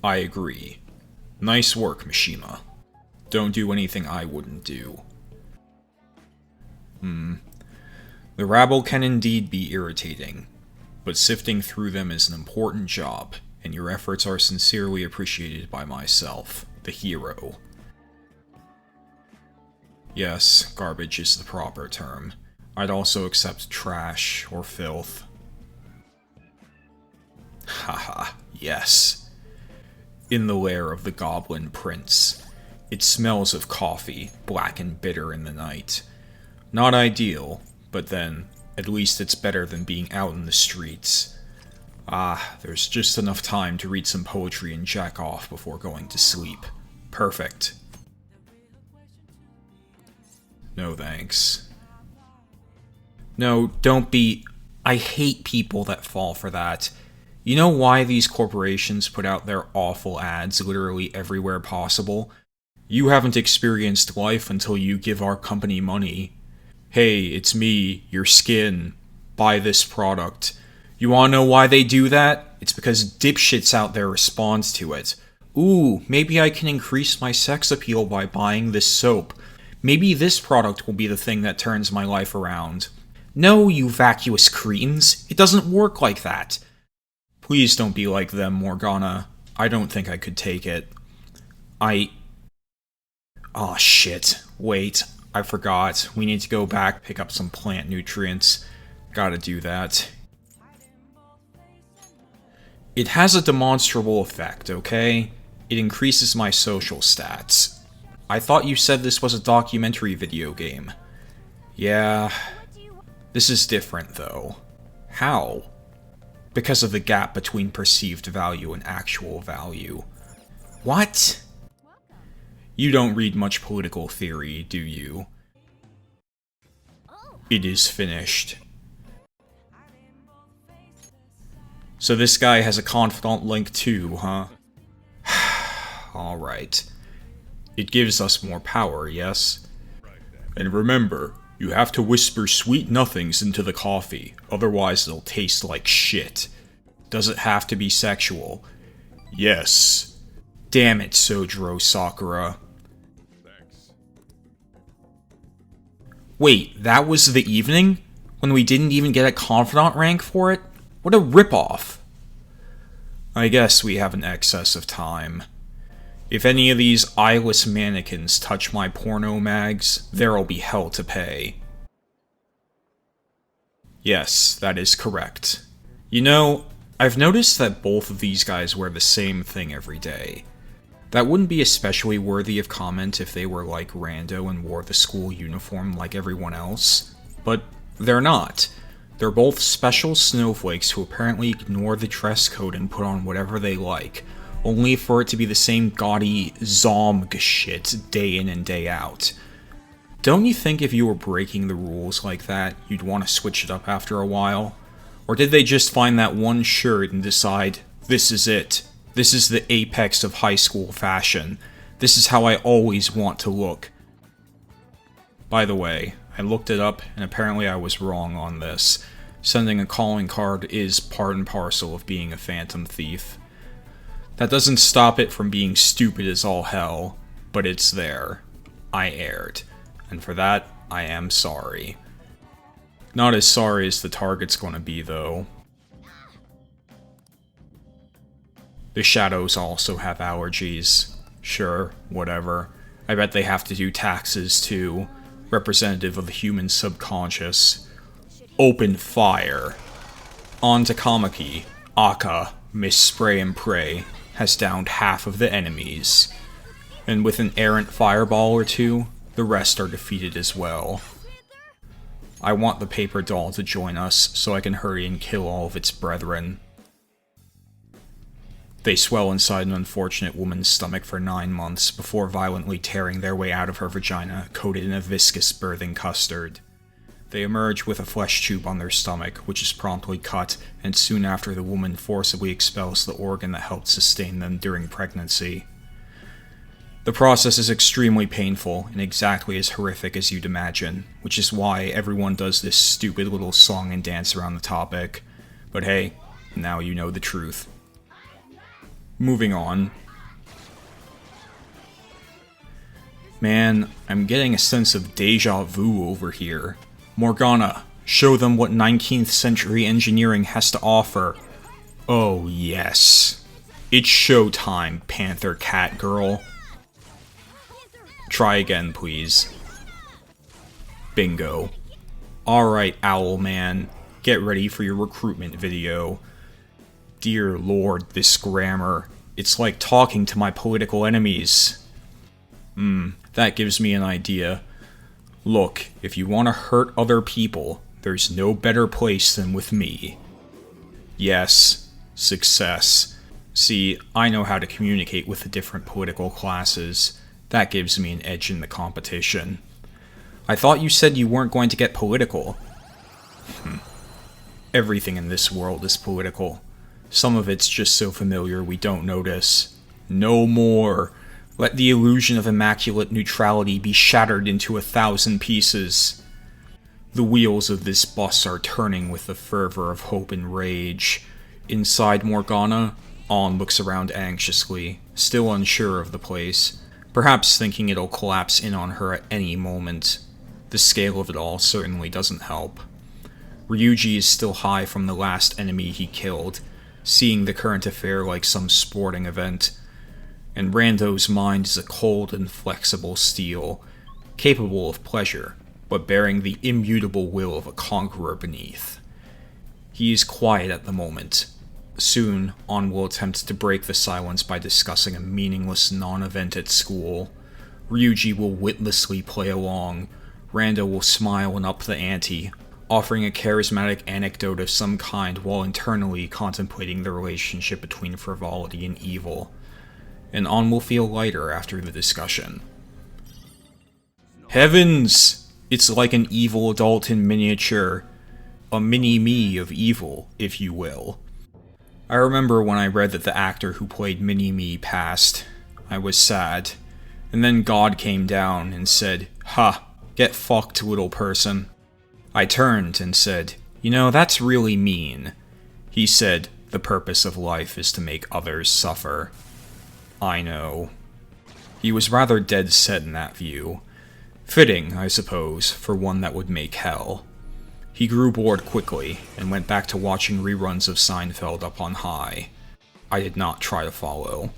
I agree. Nice work, Mishima. Don't do anything I wouldn't do. The rabble can indeed be irritating, but sifting through them is an important job, and your efforts are sincerely appreciated by myself, the hero. Yes, garbage is the proper term. I'd also accept trash or filth. Haha, yes. In the lair of the Goblin Prince. It smells of coffee, black and bitter in the night. Not ideal, but then, at least it's better than being out in the streets. There's just enough time to read some poetry and jack off before going to sleep. Perfect. No thanks. No, don't be... I hate people that fall for that. You know why these corporations put out their awful ads literally everywhere possible? You haven't experienced life until you give our company money. Hey, it's me, your skin. Buy this product. You wanna know why they do that? It's because dipshits out there respond to it. Ooh, maybe I can increase my sex appeal by buying this soap. Maybe this product will be the thing that turns my life around. No, you vacuous cretins. It doesn't work like that. Please don't be like them, Morgana. I don't think I could take it. Oh shit. Wait, I forgot. We need to go back, pick up some plant nutrients. Gotta do that. It has a demonstrable effect, okay? It increases my social stats. I thought you said this was a documentary video game. Yeah. This is different, though. How? Because of the gap between perceived value and actual value. What? You don't read much political theory, do you? It is finished. So this guy has a confidant link too, huh? Alright. It gives us more power, yes? And remember, you have to whisper sweet nothings into the coffee, otherwise it'll taste like shit. Does it have to be sexual? Yes. Damn it, Sojiro Sakura. Wait, that was the evening? When we didn't even get a confidant rank for it? What a ripoff. I guess we have an excess of time. If any of these eyeless mannequins touch my porno mags, there'll be hell to pay. Yes, that is correct. You know, I've noticed that both of these guys wear the same thing every day. That wouldn't be especially worthy of comment if they were like rando and wore the school uniform like everyone else, but they're not. They're both special snowflakes who apparently ignore the dress code and put on whatever they like, only for it to be the same gaudy zomg shit day in and day out. Don't you think if you were breaking the rules like that, you'd want to switch it up after a while? Or did they just find that one shirt and decide, this is it? This is the apex of high school fashion. This is how I always want to look. By the way, I looked it up, and apparently I was wrong on this. Sending a calling card is part and parcel of being a phantom thief. That doesn't stop it from being stupid as all hell, but it's there. I erred. And for that, I am sorry. Not as sorry as the target's gonna be, though. The shadows also have allergies. Sure, whatever. I bet they have to do taxes, too. Representative of the human subconscious. Open fire. On to Kamaki. Aka, Miss Spray and Pray, has downed half of the enemies. And with an errant fireball or two, the rest are defeated as well. I want the paper doll to join us so I can hurry and kill all of its brethren. They swell inside an unfortunate woman's stomach for 9 months before violently tearing their way out of her vagina, coated in a viscous birthing custard. They emerge with a flesh tube on their stomach, which is promptly cut, and soon after the woman forcibly expels the organ that helped sustain them during pregnancy. The process is extremely painful and exactly as horrific as you'd imagine, which is why everyone does this stupid little song and dance around the topic. But hey, now you know the truth. Moving on. Man, I'm getting a sense of deja vu over here. Morgana, show them what 19th century engineering has to offer. Oh yes. It's showtime, Panther Cat Girl. Try again, please. Bingo. Alright, Owl Man. Get ready for your recruitment video. Dear Lord, this grammar. It's like talking to my political enemies. That gives me an idea. Look, if you want to hurt other people, there's no better place than with me. Yes, success. See, I know how to communicate with the different political classes. That gives me an edge in the competition. I thought you said you weren't going to get political. Everything in this world is political. Some of it's just so familiar we don't notice. No more. Let the illusion of immaculate neutrality be shattered into 1,000 pieces. The wheels of this bus are turning with the fervor of hope and rage. Inside Morgana, On looks around anxiously, still unsure of the place, perhaps thinking it'll collapse in on her at any moment. The scale of it all certainly doesn't help. Ryuji is still high from the last enemy he killed, seeing the current affair like some sporting event. And Rando's mind is a cold and flexible steel, capable of pleasure, but bearing the immutable will of a conqueror beneath. He is quiet at the moment. Soon, On will attempt to break the silence by discussing a meaningless non-event at school. Ryuji will witlessly play along. Rando will smile and up the ante, offering a charismatic anecdote of some kind while internally contemplating the relationship between frivolity and evil. And On will feel lighter after the discussion. Heavens! It's like an evil adult in miniature. A mini-me of evil, if you will. I remember when I read that the actor who played Mini-Me passed. I was sad. And then God came down and said, "Ha, get fucked, little person." I turned and said, "You know, that's really mean." He said, "The purpose of life is to make others suffer." I know. He was rather dead set in that view. Fitting, I suppose, for one that would make hell. He grew bored quickly, and went back to watching reruns of Seinfeld up on high. I did not try to follow.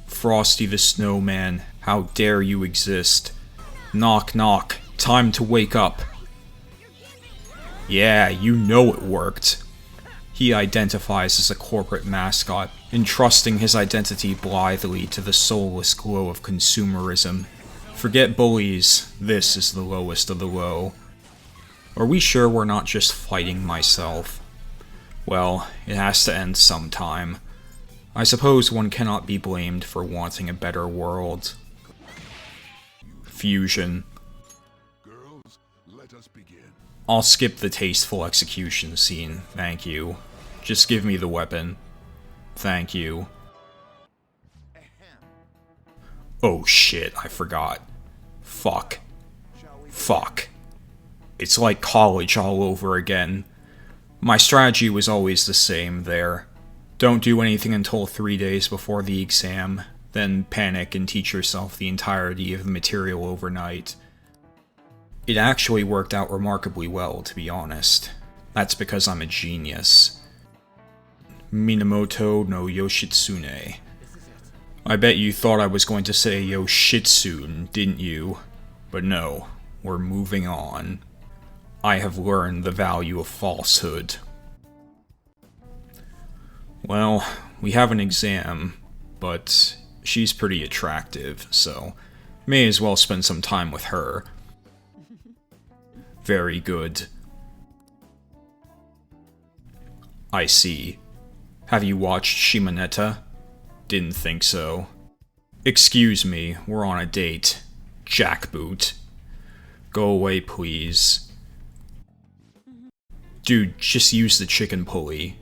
Frosty the Snowman, how dare you exist? Knock knock, time to wake up. Yeah, you know it worked. He identifies as a corporate mascot, entrusting his identity blithely to the soulless glow of consumerism. Forget bullies, this is the lowest of the low. Are we sure we're not just fighting myself? Well, it has to end sometime. I suppose one cannot be blamed for wanting a better world. Fusion. Girls, let us begin. I'll skip the tasteful execution scene, thank you. Just give me the weapon. Thank you. Oh shit, I forgot. Fuck. Fuck. It's like college all over again. My strategy was always the same there. Don't do anything until 3 days before the exam, then panic and teach yourself the entirety of the material overnight. It actually worked out remarkably well, to be honest. That's because I'm a genius. Minamoto no Yoshitsune. I bet you thought I was going to say Yoshitsune, didn't you? But no, we're moving on. I have learned the value of falsehood. Well, we have an exam, but she's pretty attractive, so may as well spend some time with her. Very good. I see. Have you watched Shimoneta? Didn't think so. Excuse me, we're on a date. Jackboot. Go away, please. Dude, just use the chicken pulley.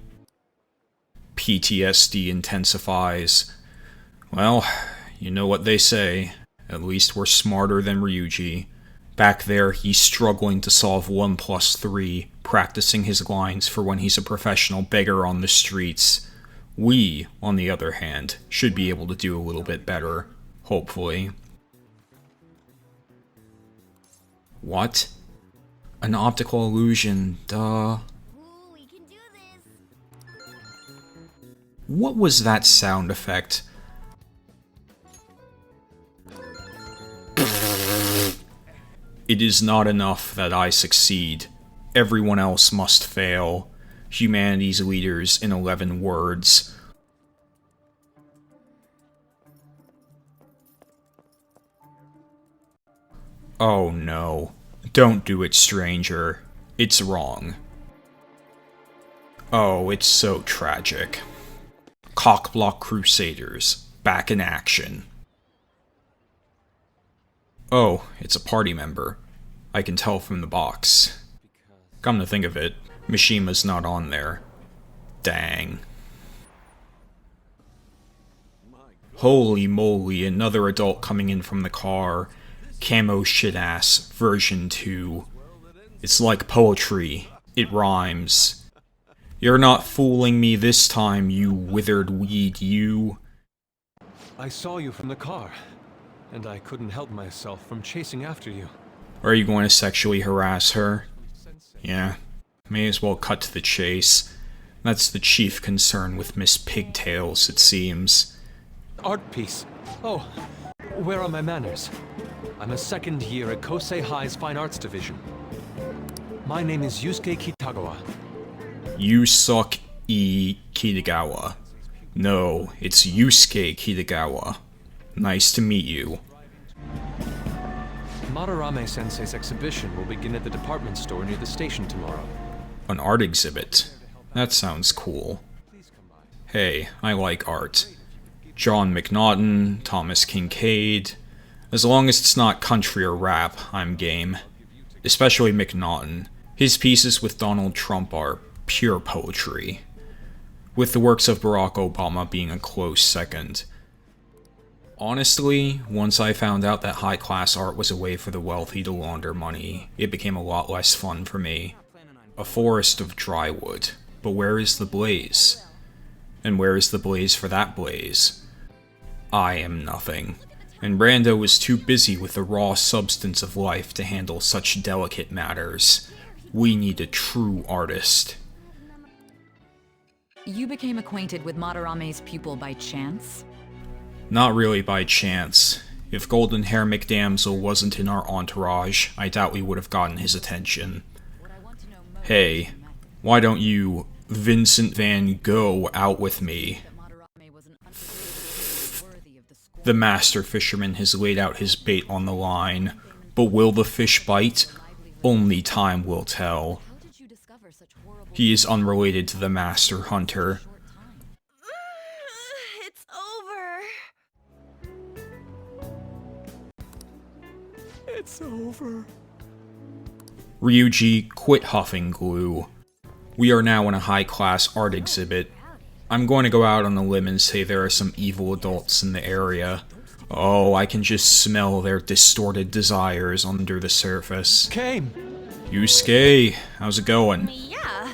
PTSD intensifies. Well, you know what they say. At least we're smarter than Ryuji. Back there, he's struggling to solve 1 plus 3, practicing his lines for when he's a professional beggar on the streets. We, on the other hand, should be able to do a little bit better, hopefully. What? An optical illusion, duh. Ooh, we can do this. What was that sound effect? It is not enough that I succeed. Everyone else must fail. Humanity's leaders in 11 words. Oh no. Don't do it, stranger. It's wrong. Oh, it's so tragic. Cockblock Crusaders, back in action. Oh, it's a party member. I can tell from the box. Come to think of it, Mishima's not on there. Dang. Holy moly, another adult coming in from the car. Camo shit-ass, version 2. It's like poetry. It rhymes. You're not fooling me this time, you withered weed, you. I saw you from the car, and I couldn't help myself from chasing after you. Are you going to sexually harass her? Yeah, may as well cut to the chase. That's the chief concern with Miss Pigtails, it seems. Art piece. Oh, where are my manners? I'm a second year at Kosei High's Fine Arts Division. My name is Yusuke Kitagawa. Yusuke Kitagawa. No, it's Yusuke Kitagawa. Nice to meet you. Madarame-sensei's exhibition will begin at the department store near the station tomorrow. An art exhibit. That sounds cool. Hey, I like art. John McNaughton, Thomas Kincaid. As long as it's not country or rap, I'm game. Especially McNaughton. His pieces with Donald Trump are pure poetry. With the works of Barack Obama being a close second. Honestly, once I found out that high-class art was a way for the wealthy to launder money, it became a lot less fun for me. A forest of dry wood. But where is the blaze? And where is the blaze for that blaze? I am nothing. And Brando was too busy with the raw substance of life to handle such delicate matters. We need a true artist. You became acquainted with Madarame's pupil by chance? Not really by chance. If Golden Hair McDamsel wasn't in our entourage, I doubt we would have gotten his attention. Hey, why don't you, Vincent Van Gogh, out with me? The master fisherman has laid out his bait on the line, but will the fish bite? Only time will tell. He is unrelated to the master hunter. It's over. It's over. Ryuji, quit huffing glue. We are now in a high-class art exhibit. I'm going to go out on a limb and say there are some evil adults in the area. Oh, I can just smell their distorted desires under the surface. Came! Yusuke, how's it going? Yeah.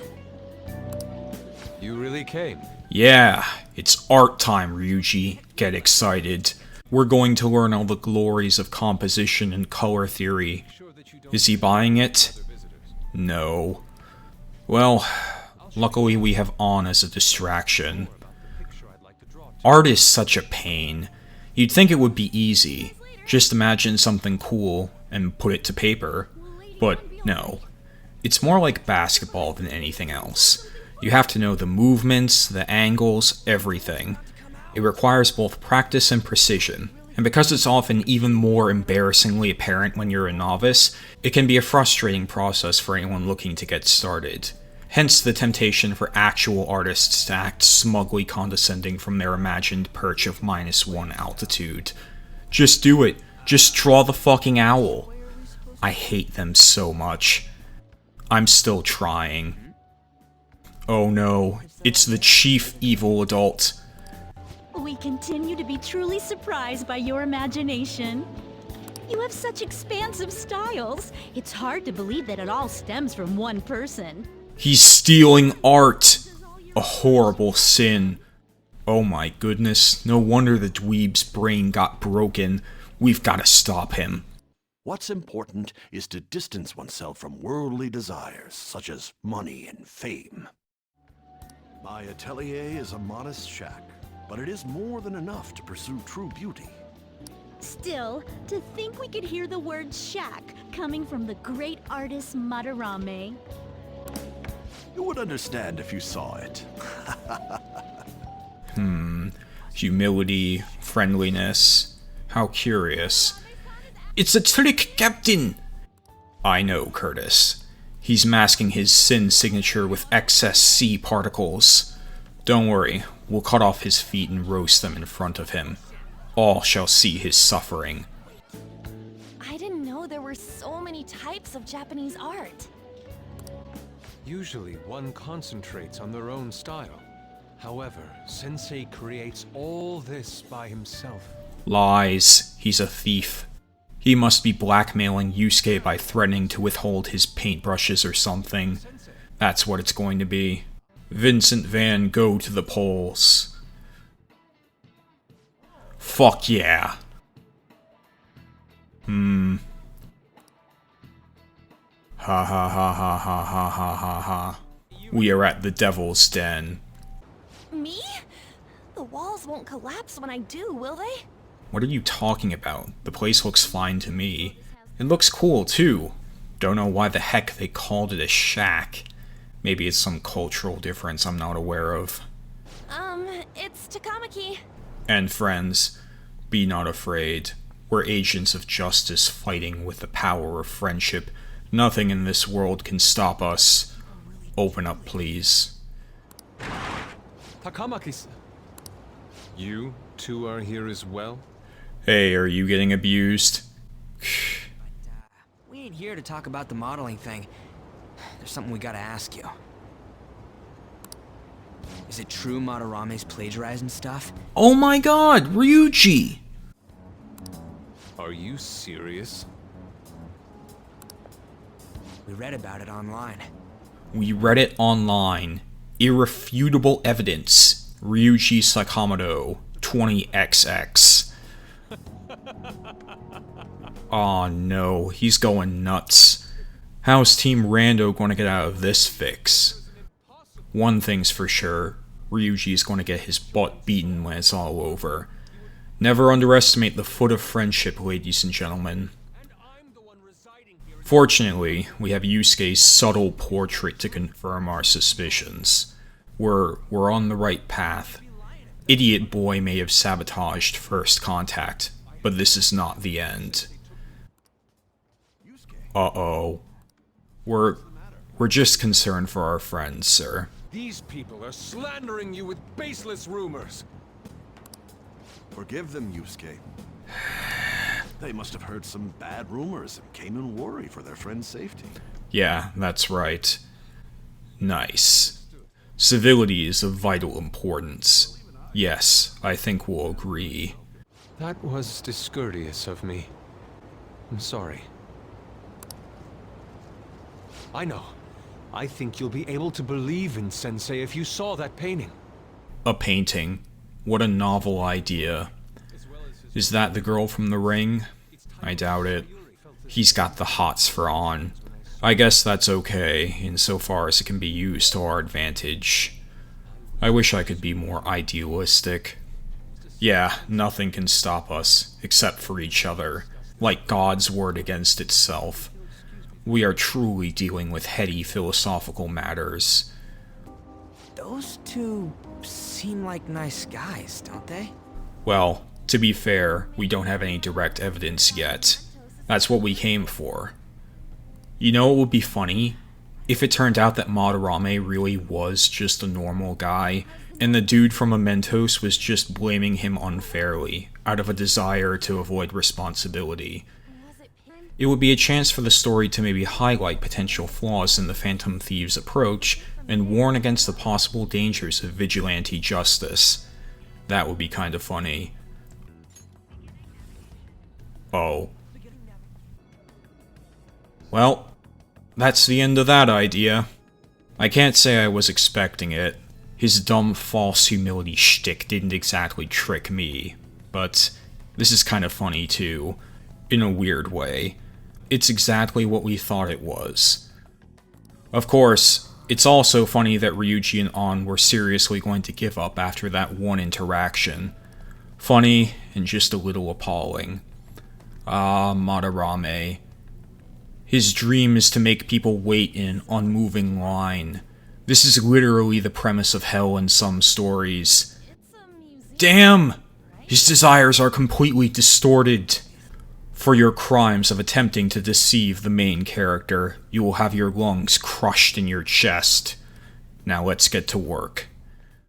You really came. Yeah, it's art time, Ryuji. Get excited. We're going to learn all the glories of composition and color theory. Is he buying it? No. Well, luckily we have On as a distraction. Art is such a pain. You'd think it would be easy. Just imagine something cool and put it to paper. But no. It's more like basketball than anything else. You have to know the movements, the angles, everything. It requires both practice and precision. And because it's often even more embarrassingly apparent when you're a novice, it can be a frustrating process for anyone looking to get started. Hence the temptation for actual artists to act smugly condescending from their imagined perch of -1 altitude. Just do it. Just draw the fucking owl. I hate them so much. I'm still trying. Oh no, it's the chief evil adult. We continue to be truly surprised by your imagination. You have such expansive styles. It's hard to believe that it all stems from one person. He's stealing art. A horrible sin. Oh my goodness, no wonder the dweeb's brain got broken. We've gotta stop him. What's important is to distance oneself from worldly desires, such as money and fame. My atelier is a modest shack, but it is more than enough to pursue true beauty. Still, to think we could hear the word shack coming from the great artist Madarame. You would understand if you saw it. Humility, friendliness. How curious. It's a trick, Captain! I know, Curtis. He's masking his sin signature with excess C particles. Don't worry, we'll cut off his feet and roast them in front of him. All shall see his suffering. I didn't know there were so many types of Japanese art. Usually one concentrates on their own style. However, Sensei creates all this by himself. Lies. He's a thief. He must be blackmailing Yusuke by threatening to withhold his paintbrushes or something. That's what it's going to be. Vincent Van Go to the polls. Fuck yeah. Ha ha ha ha ha ha ha ha ha. We are at the Devil's Den. Me? The walls won't collapse when I do, will they? What are you talking about? The place looks fine to me. It looks cool too. Don't know why the heck they called it a shack. Maybe it's some cultural difference I'm not aware of. It's Takamaki. And friends, be not afraid. We're agents of justice fighting with the power of friendship. Nothing in this world can stop us. Open up, please. Takamaki. You two are here as well? Hey, are you getting abused? We ain't here to talk about the modeling thing. There's something we gotta ask you. Is it true Madarame's plagiarizing stuff? Oh my god, Ryuji! Are you serious? We read about it online. We read it online. Irrefutable evidence. Ryuji Sakamoto, 20XX. Aw no, he's going nuts. How's Team Rando going to get out of this fix? One thing's for sure, Ryuji's going to get his butt beaten when it's all over. Never underestimate the foot of friendship, ladies and gentlemen. Fortunately, we have Yusuke's subtle portrait to confirm our suspicions. We're on the right path. Idiot boy may have sabotaged first contact, but this is not the end. Uh-oh. We're just concerned for our friends, sir. These people are slandering you with baseless rumors. Forgive them, Yusuke. They must have heard some bad rumors and came in worried for their friend's safety. Yeah, that's right. Nice. Civility is of vital importance. Yes, I think we'll agree. That was discourteous of me. I'm sorry. I know. I think you'll be able to believe in Sensei if you saw that painting. A painting? What a novel idea. Is that the girl from The Ring? I doubt it. He's got the hots for on. I guess that's okay, insofar as it can be used to our advantage. I wish I could be more idealistic. Yeah, nothing can stop us, except for each other, like God's word against itself. We are truly dealing with heady philosophical matters. Those two seem like nice guys, don't they? Well, to be fair, we don't have any direct evidence yet. That's what we came for. You know what would be funny? If it turned out that Madarame really was just a normal guy, and the dude from Mementos was just blaming him unfairly, out of a desire to avoid responsibility. It would be a chance for the story to maybe highlight potential flaws in the Phantom Thieves' approach, and warn against the possible dangers of vigilante justice. That would be kind of funny. Oh. Well, that's the end of that idea. I can't say I was expecting it. His dumb false humility shtick didn't exactly trick me, but this is kind of funny too, in a weird way. It's exactly what we thought it was. Of course, it's also funny that Ryuji and An were seriously going to give up after that one interaction. Funny, and just a little appalling. Ah, Madarame. His dream is to make people wait in an unmoving line. This is literally the premise of hell in some stories. Damn! His desires are completely distorted. For your crimes of attempting to deceive the main character, you will have your lungs crushed in your chest. Now let's get to work.